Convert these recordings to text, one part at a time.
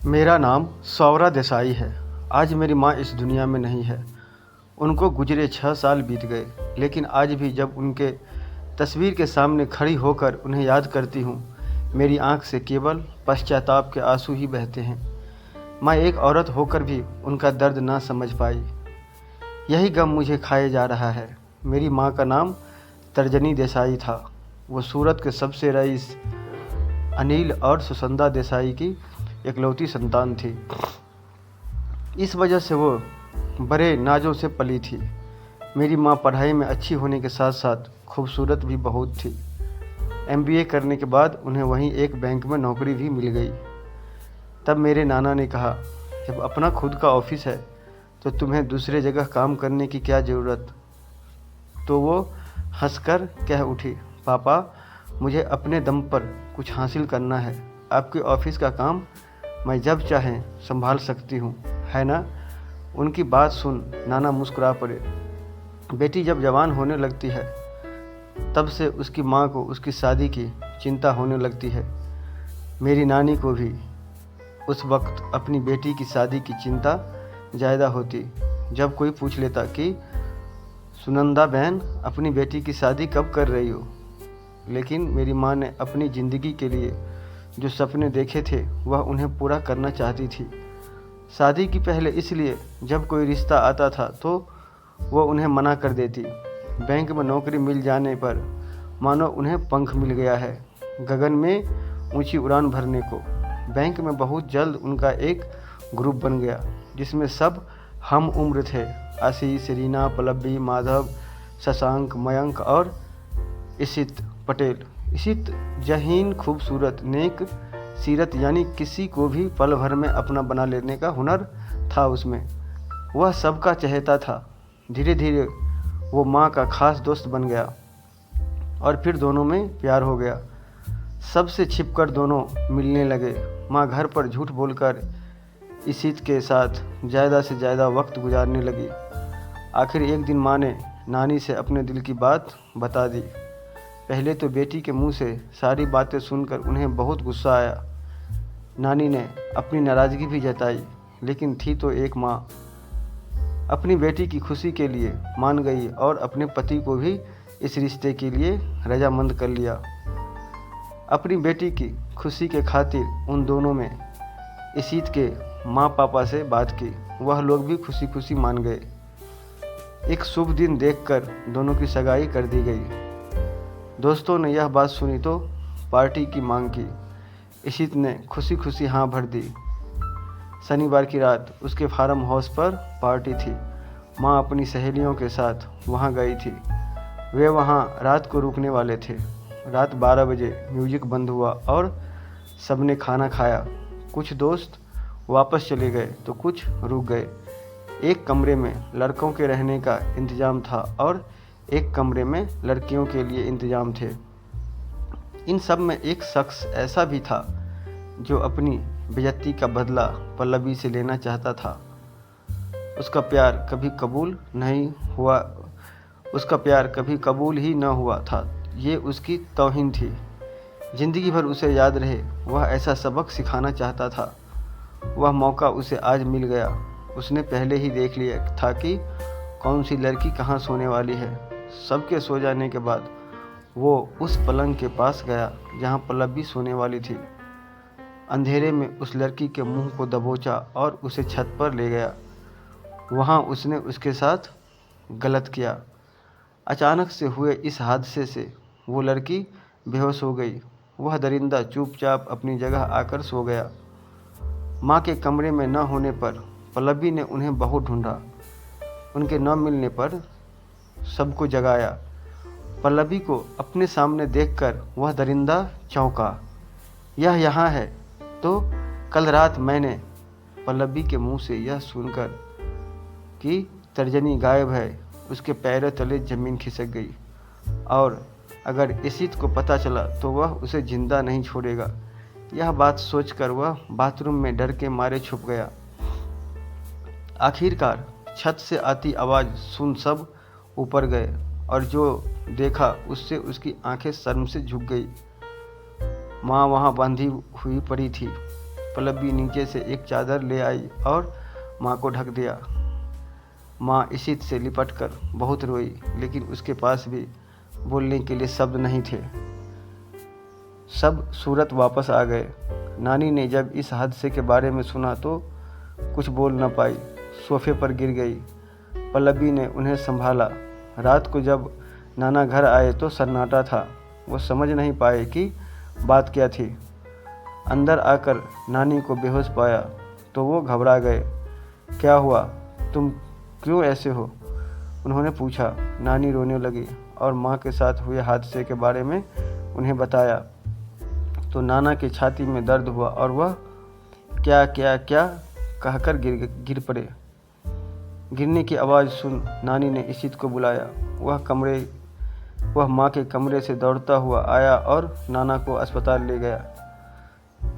मेरा नाम सौरा देसाई है। आज मेरी माँ इस दुनिया में नहीं है। उनको गुजरे 6 साल बीत गए, लेकिन आज भी जब उनके तस्वीर के सामने खड़ी होकर उन्हें याद करती हूँ, मेरी आँख से केवल पश्चाताप के आंसू ही बहते हैं। मैं एक औरत होकर भी उनका दर्द ना समझ पाई। यही गम मुझे खाए जा रहा है। मेरी माँ का नाम तर्जनी देसाई था। वो सूरत के सबसे रईस अनिल और सुसंदा देसाई की इकलौती संतान थी। इस वजह से वो बड़े नाजों से पली थी। मेरी माँ पढ़ाई में अच्छी होने के साथ साथ खूबसूरत भी बहुत थी। MBA करने के बाद उन्हें वहीं एक बैंक में नौकरी भी मिल गई। तब मेरे नाना ने कहा, जब अपना खुद का ऑफिस है तो तुम्हें दूसरे जगह काम करने की क्या ज़रूरत। तो वो हंसकर कह उठी, पापा, मुझे अपने दम पर कुछ हासिल करना है। आपके ऑफिस का काम मैं जब चाहें संभाल सकती हूँ, है ना। उनकी बात सुन नाना मुस्कुरा पड़े। बेटी जब जवान होने लगती है तब से उसकी माँ को उसकी शादी की चिंता होने लगती है। मेरी नानी को भी उस वक्त अपनी बेटी की शादी की चिंता ज़्यादा होती। जब कोई पूछ लेता कि सुनंदा बहन, अपनी बेटी की शादी कब कर रही हो, लेकिन मेरी माँ ने अपनी ज़िंदगी के लिए जो सपने देखे थे वह उन्हें पूरा करना चाहती थी। शादी की पहले इसलिए जब कोई रिश्ता आता था तो वो उन्हें मना कर देती। बैंक में नौकरी मिल जाने पर मानो उन्हें पंख मिल गया है गगन में ऊंची उड़ान भरने को। बैंक में बहुत जल्द उनका एक ग्रुप बन गया जिसमें सब हम उम्र थे। आशीष, रीना, पल्लवी, माधव, शशांक, मयंक और इशित पटेल। इशित जहीन, खूबसूरत, नेक सीरत, यानी किसी को भी पल भर में अपना बना लेने का हुनर था उसमें। वह सबका चहेता था। धीरे धीरे वो माँ का खास दोस्त बन गया और फिर दोनों में प्यार हो गया। सबसे छिपकर दोनों मिलने लगे। माँ घर पर झूठ बोलकर इशित के साथ ज़्यादा से ज़्यादा वक्त गुजारने लगी। आखिर एक दिन माँ ने नानी से अपने दिल की बात बता दी। पहले तो बेटी के मुंह से सारी बातें सुनकर उन्हें बहुत गुस्सा आया। नानी ने अपनी नाराज़गी भी जताई, लेकिन थी तो एक माँ। अपनी बेटी की खुशी के लिए मान गई और अपने पति को भी इस रिश्ते के लिए रजामंद कर लिया। अपनी बेटी की खुशी के खातिर उन दोनों में इशित के माँ पापा से बात की। वह लोग भी खुशी खुशी मान गए। एक शुभ दिन देखकर दोनों की सगाई कर दी गई। दोस्तों ने यह बात सुनी तो पार्टी की मांग की। इशित ने खुशी खुशी हाँ भर दी। शनिवार की रात उसके फार्म हाउस पर पार्टी थी। माँ अपनी सहेलियों के साथ वहाँ गई थी। वे वहाँ रात को रुकने वाले थे। रात 12 बजे म्यूजिक बंद हुआ और सबने खाना खाया। कुछ दोस्त वापस चले गए तो कुछ रुक गए। एक कमरे में लड़कों के रहने का इंतज़ाम था और एक कमरे में लड़कियों के लिए इंतज़ाम थे। इन सब में एक शख्स ऐसा भी था जो अपनी बेइज्जती का बदला पल्लवी से लेना चाहता था। उसका प्यार कभी कबूल ही न हुआ था। ये उसकी तौहीन थी। ज़िंदगी भर उसे याद रहे, वह ऐसा सबक सिखाना चाहता था। वह मौका उसे आज मिल गया। उसने पहले ही देख लिया था कि कौन सी लड़की कहाँ सोने वाली है। सबके सो जाने के बाद वो उस पलंग के पास गया जहाँ पल्लवी सोने वाली थी। अंधेरे में उस लड़की के मुंह को दबोचा और उसे छत पर ले गया। वहाँ उसने उसके साथ गलत किया। अचानक से हुए इस हादसे से वो लड़की बेहोश हो गई। वह दरिंदा चुपचाप अपनी जगह आकर सो गया। माँ के कमरे में न होने पर पल्लवी ने उन्हें बहुत ढूंढा। उनके न मिलने पर सबको जगाया। पल्लवी को अपने सामने देखकर वह दरिंदा चौंका। यह यहाँ है। तो कल रात मैंने पल्लवी के मुंह से यह सुनकर कि तर्जनी गायब है, उसके पैरों तले ज़मीन खिसक गई। और अगर इशित को पता चला तो वह उसे जिंदा नहीं छोड़ेगा। यह बात सोचकर वह बाथरूम में डर के मारे छुप गया। आखिरकार छत से आती आवाज़ सुन सब ऊपर गए और जो देखा उससे उसकी आंखें शर्म से झुक गई। माँ वहाँ बंधी हुई पड़ी थी। पल्लवी नीचे से एक चादर ले आई और माँ को ढक दिया। माँ इशित से लिपटकर बहुत रोई, लेकिन उसके पास भी बोलने के लिए शब्द नहीं थे। सब सूरत वापस आ गए। नानी ने जब इस हादसे के बारे में सुना तो कुछ बोल न पाई, सोफे पर गिर गई। पल्लवी ने उन्हें संभाला। रात को जब नाना घर आए तो सन्नाटा था। वो समझ नहीं पाए कि बात क्या थी। अंदर आकर नानी को बेहोश पाया तो वो घबरा गए। क्या हुआ, तुम क्यों ऐसे हो? उन्होंने पूछा। नानी रोने लगी और माँ के साथ हुए हादसे के बारे में उन्हें बताया तो नाना की छाती में दर्द हुआ और वह क्या क्या क्या कहकर गिर पड़े। गिरने की आवाज़ सुन नानी ने इशित को बुलाया। वह माँ के कमरे से दौड़ता हुआ आया और नाना को अस्पताल ले गया,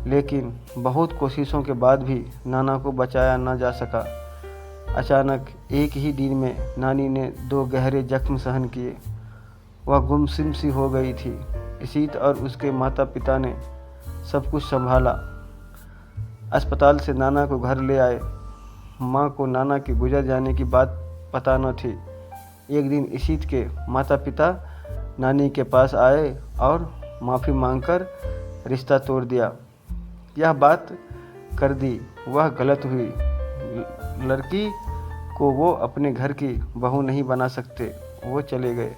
लेकिन बहुत कोशिशों के बाद भी नाना को बचाया न जा सका। अचानक एक ही दिन में नानी ने 2 गहरे जख्म सहन किए। वह गुमसुम सी हो गई थी। इशित और उसके माता पिता ने सब कुछ संभाला। अस्पताल से नाना को घर ले आए। माँ को नाना के गुजर जाने की बात पता न थी। एक दिन इशित के माता पिता नानी के पास आए और माफ़ी मांगकर रिश्ता तोड़ दिया। यह बात कर दी वह गलत हुई। लड़की को वो अपने घर की बहू नहीं बना सकते। वो चले गए।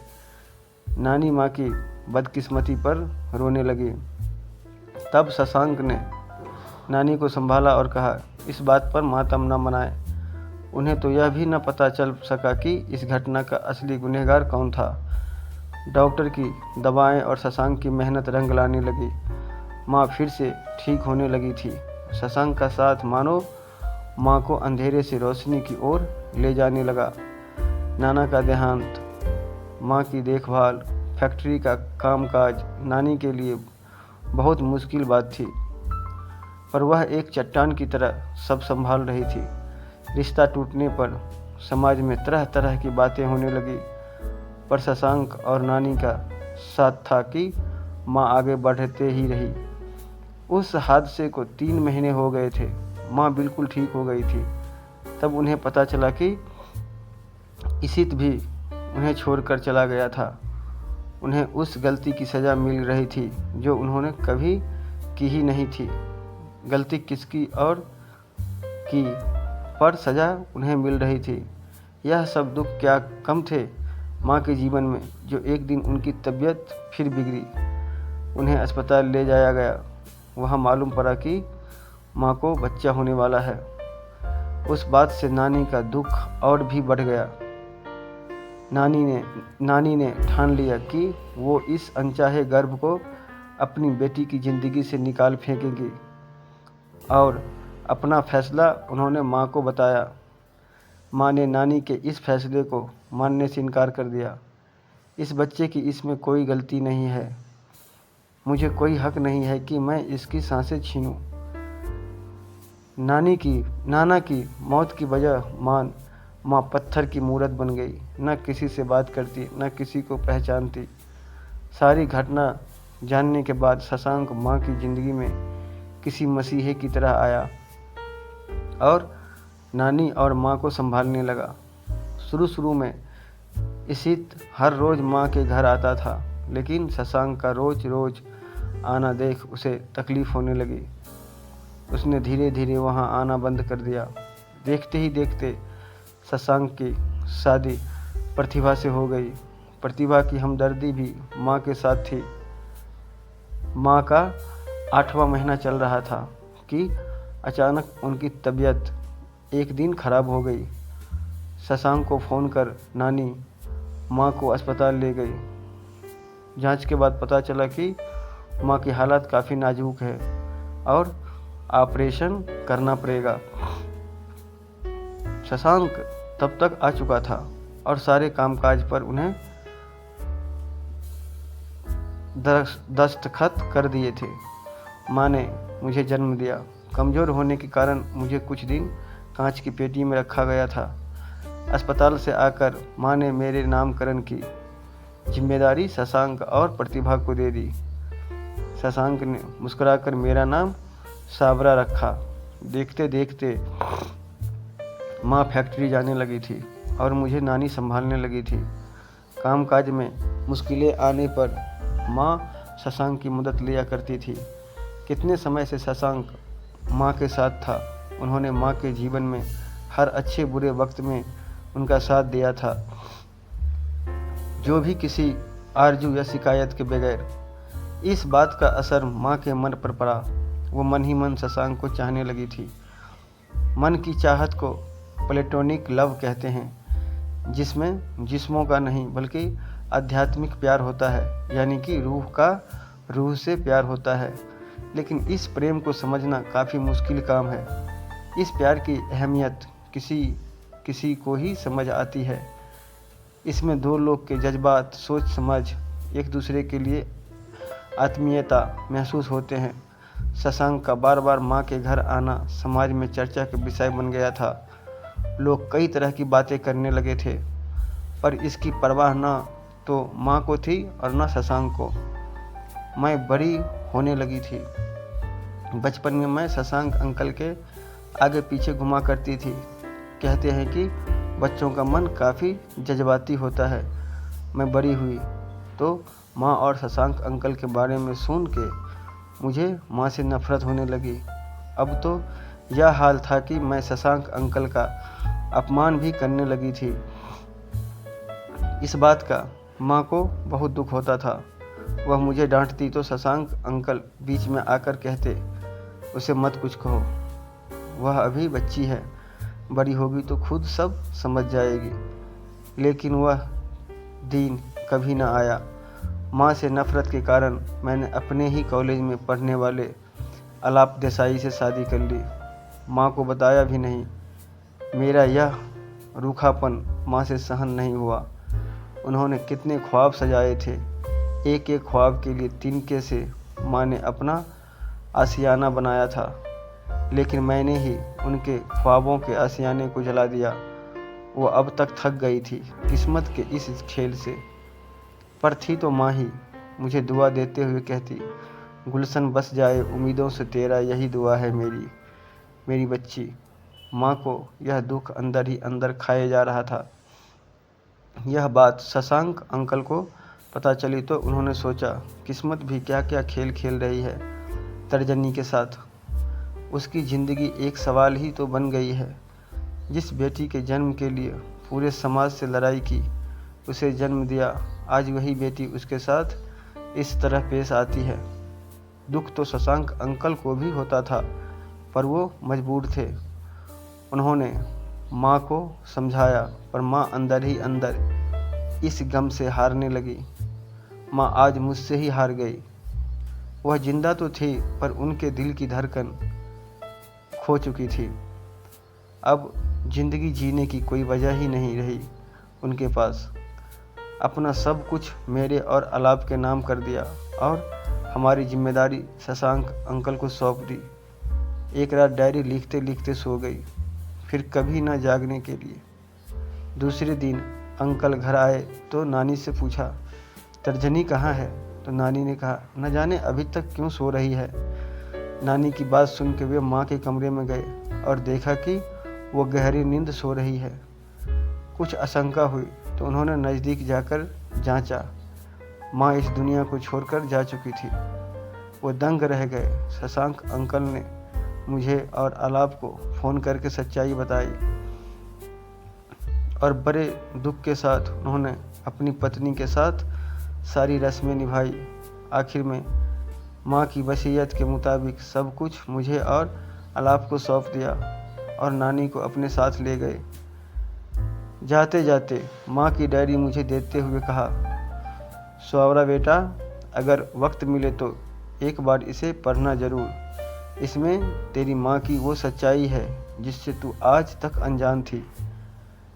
नानी माँ की बदकिस्मती पर रोने लगी। तब शशांक ने नानी को संभाला और कहा, इस बात पर मातम न मनाएं। उन्हें तो यह भी न पता चल सका कि इस घटना का असली गुनहगार कौन था। डॉक्टर की दवाएं और शशांक की मेहनत रंग लाने लगी। माँ फिर से ठीक होने लगी थी। शशांक का साथ मानो माँ को अंधेरे से रोशनी की ओर ले जाने लगा। नाना का देहांत, माँ की देखभाल, फैक्ट्री का कामकाज नानी के लिए बहुत मुश्किल बात थी, पर वह एक चट्टान की तरह सब संभाल रही थी। रिश्ता टूटने पर समाज में तरह तरह की बातें होने लगी, पर शशांक और नानी का साथ था कि माँ आगे बढ़ते ही रही। उस हादसे को 3 महीने हो गए थे। माँ बिल्कुल ठीक हो गई थी। तब उन्हें पता चला कि इशित भी उन्हें छोड़कर चला गया था। उन्हें उस गलती की सज़ा मिल रही थी जो उन्होंने कभी की ही नहीं थी। गलती किसकी और की, पर सज़ा उन्हें मिल रही थी। यह सब दुख क्या कम थे माँ के जीवन में, जो एक दिन उनकी तबीयत फिर बिगड़ी। उन्हें अस्पताल ले जाया गया। वहाँ मालूम पड़ा कि माँ को बच्चा होने वाला है। उस बात से नानी का दुख और भी बढ़ गया। नानी ने ठान लिया कि वो इस अनचाहे गर्भ को अपनी बेटी की ज़िंदगी से निकाल फेंकेगी, और अपना फैसला उन्होंने माँ को बताया। माँ ने नानी के इस फैसले को मानने से इनकार कर दिया। इस बच्चे की इसमें कोई गलती नहीं है। मुझे कोई हक नहीं है कि मैं इसकी सांसें छीनूं। नाना की मौत की वजह माँ पत्थर की मूरत बन गई। न किसी से बात करती, न किसी को पहचानती। सारी घटना जानने के बाद शशांक माँ की ज़िंदगी में किसी मसीहे की तरह आया और नानी और माँ को संभालने लगा। शुरू में इशित हर रोज़ माँ के घर आता था, लेकिन शशांक का रोज़ आना देख उसे तकलीफ़ होने लगी। उसने धीरे धीरे वहाँ आना बंद कर दिया। देखते ही देखते शशांक की शादी प्रतिभा से हो गई। प्रतिभा की हमदर्दी भी माँ के साथ थी। माँ का 8वां महीना चल रहा था कि अचानक उनकी तबीयत एक दिन खराब हो गई। शशांक को फ़ोन कर नानी माँ को अस्पताल ले गई। जांच के बाद पता चला कि माँ की हालत काफ़ी नाजुक है और ऑपरेशन करना पड़ेगा। शशांक तब तक आ चुका था और सारे कामकाज पर उन्हें दस्तखत कर दिए थे। माँ ने मुझे जन्म दिया। कमज़ोर होने के कारण मुझे कुछ दिन कांच की पेटी में रखा गया था। अस्पताल से आकर माँ ने मेरे नामकरण की जिम्मेदारी शशांक और प्रतिभा को दे दी। शशांक ने मुस्कुराकर मेरा नाम सावरा रखा। देखते देखते माँ फैक्ट्री जाने लगी थी और मुझे नानी संभालने लगी थी। कामकाज में मुश्किलें आने पर माँ शशांक की मदद लिया करती थी। कितने समय से शशांक माँ के साथ था। उन्होंने माँ के जीवन में हर अच्छे बुरे वक्त में उनका साथ दिया था, जो भी किसी आरजू या शिकायत के बगैर। इस बात का असर माँ के मन पर पड़ा। वो मन ही मन शशांक को चाहने लगी थी। मन की चाहत को प्लेटोनिक लव कहते हैं, जिसमें जिस्मों का नहीं बल्कि आध्यात्मिक प्यार होता है, यानी कि रूह का रूह से प्यार होता है। लेकिन इस प्रेम को समझना काफ़ी मुश्किल काम है। इस प्यार की अहमियत किसी किसी को ही समझ आती है। इसमें दो लोग के जज्बात, सोच समझ, एक दूसरे के लिए आत्मीयता महसूस होते हैं। शशांक का बार बार माँ के घर आना समाज में चर्चा का विषय बन गया था। लोग कई तरह की बातें करने लगे थे, पर इसकी परवाह ना तो माँ को थी और ना शशांक को। मैं बड़ी होने लगी थी। बचपन में मैं शशांक अंकल के आगे पीछे घुमा करती थी। कहते हैं कि बच्चों का मन काफ़ी जज्बाती होता है। मैं बड़ी हुई तो माँ और शशांक अंकल के बारे में सुन के मुझे माँ से नफरत होने लगी। अब तो यह हाल था कि मैं शशांक अंकल का अपमान भी करने लगी थी। इस बात का माँ को बहुत दुख होता था। वह मुझे डांटती तो शशांक अंकल बीच में आकर कहते, उसे मत कुछ कहो, वह अभी बच्ची है, बड़ी होगी तो खुद सब समझ जाएगी। लेकिन वह दिन कभी न आया। माँ से नफरत के कारण मैंने अपने ही कॉलेज में पढ़ने वाले अलाप देसाई से शादी कर ली। माँ को बताया भी नहीं। मेरा यह रूखापन माँ से सहन नहीं हुआ। उन्होंने कितने ख्वाब सजाए थे। एक एक ख्वाब के लिए तिनके से माँ ने अपना आशियाना बनाया था, लेकिन मैंने ही उनके ख्वाबों के आशियाने को जला दिया। वो अब तक थक गई थी किस्मत के इस खेल से, पर थी तो माँ ही। मुझे दुआ देते हुए कहती, गुलशन बस जाए उम्मीदों से तेरा, यही दुआ है मेरी बच्ची। माँ को यह दुख अंदर ही अंदर खाए जा रहा था। यह बात शशांक अंकल को पता चली तो उन्होंने सोचा, किस्मत भी क्या क्या खेल खेल रही है तर्जनी के साथ। उसकी ज़िंदगी एक सवाल ही तो बन गई है। जिस बेटी के जन्म के लिए पूरे समाज से लड़ाई की, उसे जन्म दिया, आज वही बेटी उसके साथ इस तरह पेश आती है। दुख तो शशांक अंकल को भी होता था, पर वो मजबूर थे। उन्होंने माँ को समझाया, पर माँ अंदर ही अंदर इस गम से हारने लगी। माँ आज मुझसे ही हार गई। वह जिंदा तो थी, पर उनके दिल की धड़कन खो चुकी थी। अब जिंदगी जीने की कोई वजह ही नहीं रही उनके पास। अपना सब कुछ मेरे और अलाप के नाम कर दिया और हमारी जिम्मेदारी शशांक अंकल को सौंप दी। एक रात डायरी लिखते लिखते सो गई, फिर कभी ना जागने के लिए। दूसरे दिन अंकल घर आए तो नानी से पूछा, तर्जनी कहाँ है? तो नानी ने कहा, न जाने अभी तक क्यों सो रही है। नानी की बात सुन के वे माँ के कमरे में गए और देखा कि वो गहरी नींद सो रही है। कुछ आशंका हुई तो उन्होंने नज़दीक जाकर जांचा। माँ इस दुनिया को छोड़कर जा चुकी थी। वो दंग रह गए। शशांक अंकल ने मुझे और अलाप को फ़ोन करके सच्चाई बताई और बड़े दुख के साथ उन्होंने अपनी पत्नी के साथ सारी रस्में निभाई। आखिर में माँ की वसीयत के मुताबिक सब कुछ मुझे और अलाप को सौंप दिया और नानी को अपने साथ ले गए। जाते जाते माँ की डायरी मुझे देते हुए कहा, सौवरा बेटा, अगर वक्त मिले तो एक बार इसे पढ़ना ज़रूर। इसमें तेरी माँ की वो सच्चाई है जिससे तू आज तक अनजान थी।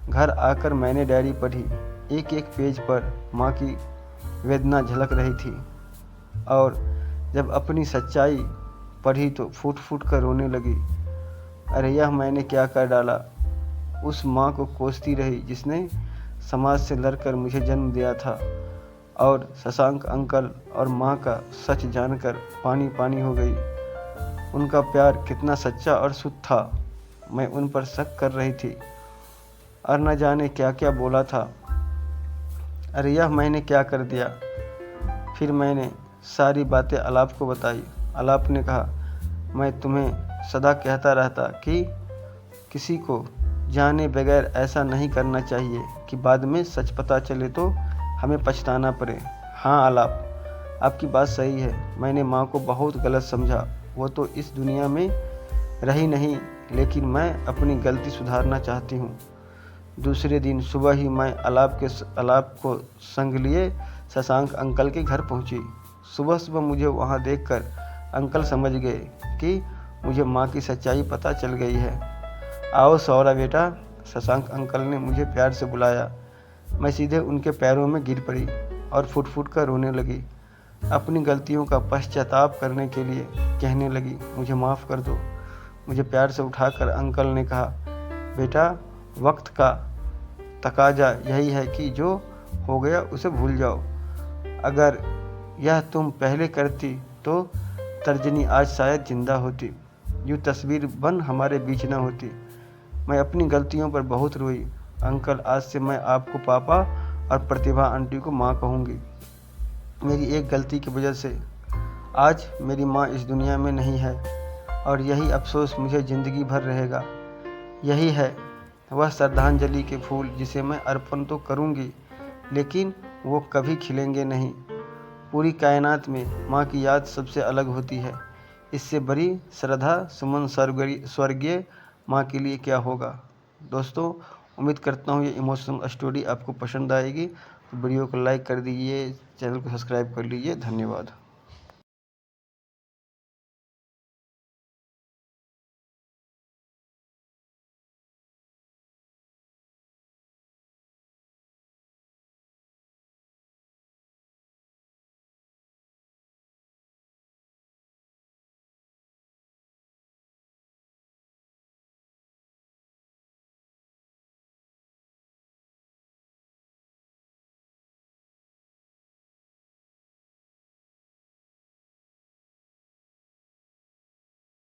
घर आकर मैंने डायरी पढ़ी। एक एक पेज पर माँ की वेदना झलक रही थी और जब अपनी सच्चाई पढ़ी तो फूट फूट कर रोने लगी। अरे यह मैंने क्या कर डाला। उस माँ को कोसती रही जिसने समाज से लड़कर मुझे जन्म दिया था, और शशांक अंकल और माँ का सच जानकर पानी पानी हो गई। उनका प्यार कितना सच्चा और शुद्ध था। मैं उन पर शक कर रही थी और न जाने क्या क्या बोला था। अरे यह मैंने क्या कर दिया। फिर मैंने सारी बातें आलाप को बताई। आलाप ने कहा, मैं तुम्हें सदा कहता रहता कि किसी को जाने बगैर ऐसा नहीं करना चाहिए कि बाद में सच पता चले तो हमें पछताना पड़े। हाँ आलाप, आपकी बात सही है। मैंने माँ को बहुत गलत समझा। वो तो इस दुनिया में रही नहीं, लेकिन मैं अपनी गलती सुधारना चाहती हूँ। दूसरे दिन सुबह ही मैं आलाप को संग लिए शशांक अंकल के घर पहुँची। सुबह सुबह मुझे वहाँ देखकर अंकल समझ गए कि मुझे माँ की सच्चाई पता चल गई है। आओ सौरा बेटा, शशांक अंकल ने मुझे प्यार से बुलाया। मैं सीधे उनके पैरों में गिर पड़ी और फुट फुट कर रोने लगी। अपनी गलतियों का पश्चाताप करने के लिए कहने लगी, मुझे माफ़ कर दो। मुझे प्यार से उठाकर अंकल ने कहा, बेटा वक्त का तकाजा यही है कि जो हो गया उसे भूल जाओ। अगर यह तुम पहले करती तो तर्जनी आज शायद जिंदा होती, यूँ तस्वीर बन हमारे बीच न होती। मैं अपनी गलतियों पर बहुत रोई। अंकल, आज से मैं आपको पापा और प्रतिभा आंटी को माँ कहूँगी। मेरी एक गलती की वजह से आज मेरी माँ इस दुनिया में नहीं है और यही अफसोस मुझे ज़िंदगी भर रहेगा। यही है वह श्रद्धांजलि के फूल जिसे मैं अर्पण तो करूँगी, लेकिन वो कभी खिलेंगे नहीं। पूरी कायनात में माँ की याद सबसे अलग होती है। इससे बड़ी श्रद्धा सुमन स्वर्गीय माँ के लिए क्या होगा। दोस्तों, उम्मीद करता हूँ ये इमोशनल स्टोरी आपको पसंद आएगी। वीडियो को लाइक कर दीजिए, चैनल को सब्सक्राइब कर लीजिए। धन्यवाद।